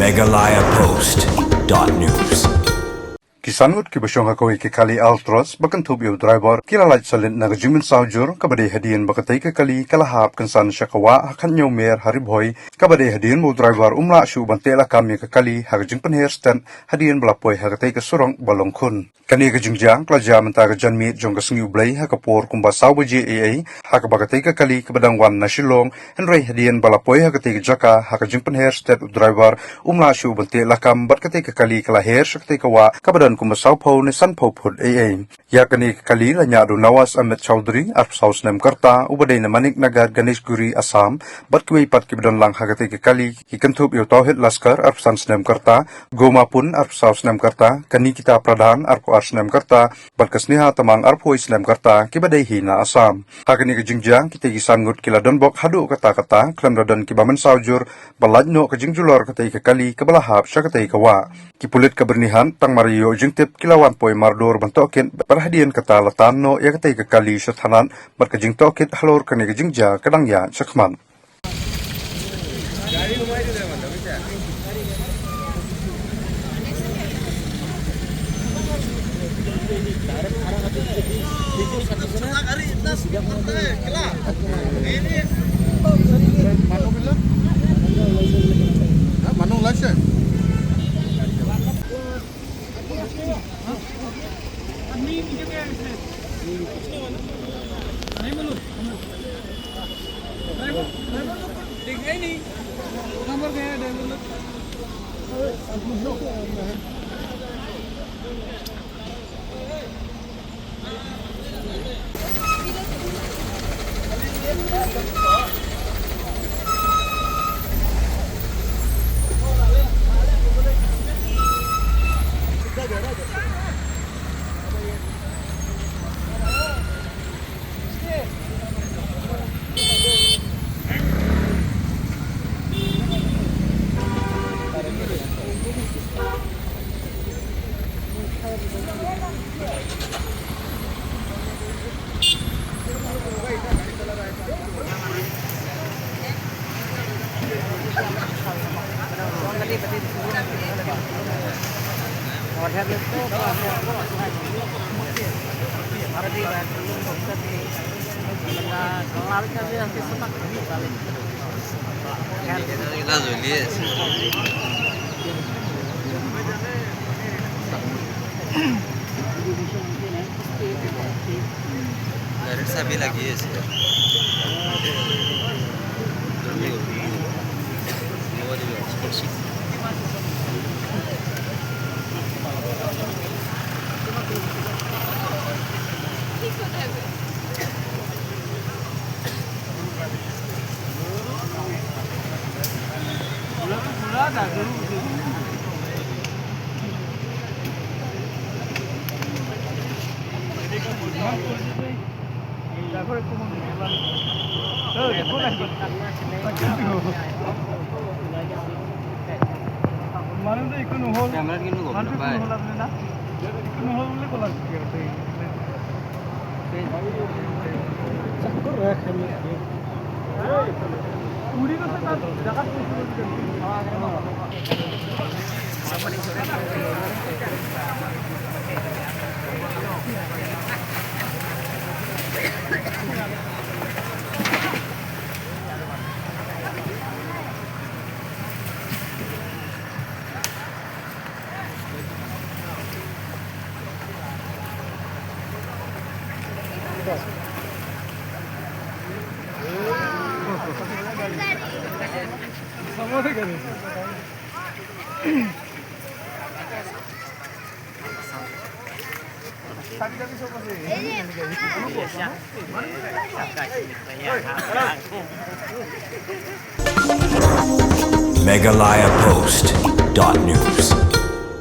megalayapost.news Kisangut kibasyong hakoi kikali altros bakan tubiyo driver kilalaj salin na gajimin saujur kabade hadian bakatay kikali kalahap kansan syakawa hakan nyaw mer haribhoy kabade hadian mo driver umla syu bantela kami kikali hagajing penher stand hadian belapoy hagatay kasurong balongkun kani gajingjang klaja menta gajanmi jong gasngi ublay hakapor kumba sawbaji aa hakabagatay kikali kabadang wan na shilong henry hadian belapoy hagatay kajaka hagajing penher stand driver umla syu bantela kam bakatay kikali kalaher syakatay kawa kabadang kumasaw po ni San Popod AA. Yakani kali lanya do Nawas Ahmed Chowdhury at Saus Nem Karta ubaday na manik nagad Ganesh Guri Assam bat kiway pat kibidon lang hagati kali kikantub iyo Tauhid Laskar at Sans Nem Karta Goma pun at Saus Nem Karta kani kita pradhan at Ars Nem Karta bat kasniha tamang Arpois Nem Karta kibaday hina Assam. Hakani kajingjang kita gisangut kila donbok hadu kata-kata klam radan kibaman saujur baladno kajingjulor katay kali kabalahap siya katay kawa. Kipulit kabernihan tang Mario jingtip kilawan poy mardor bantokin perhadian kata latano ya katay kali syathanan berkajing tokit halor kani kajingja kadangya sakman. Manung license. Sabi lagi ya sih. megalayapost.news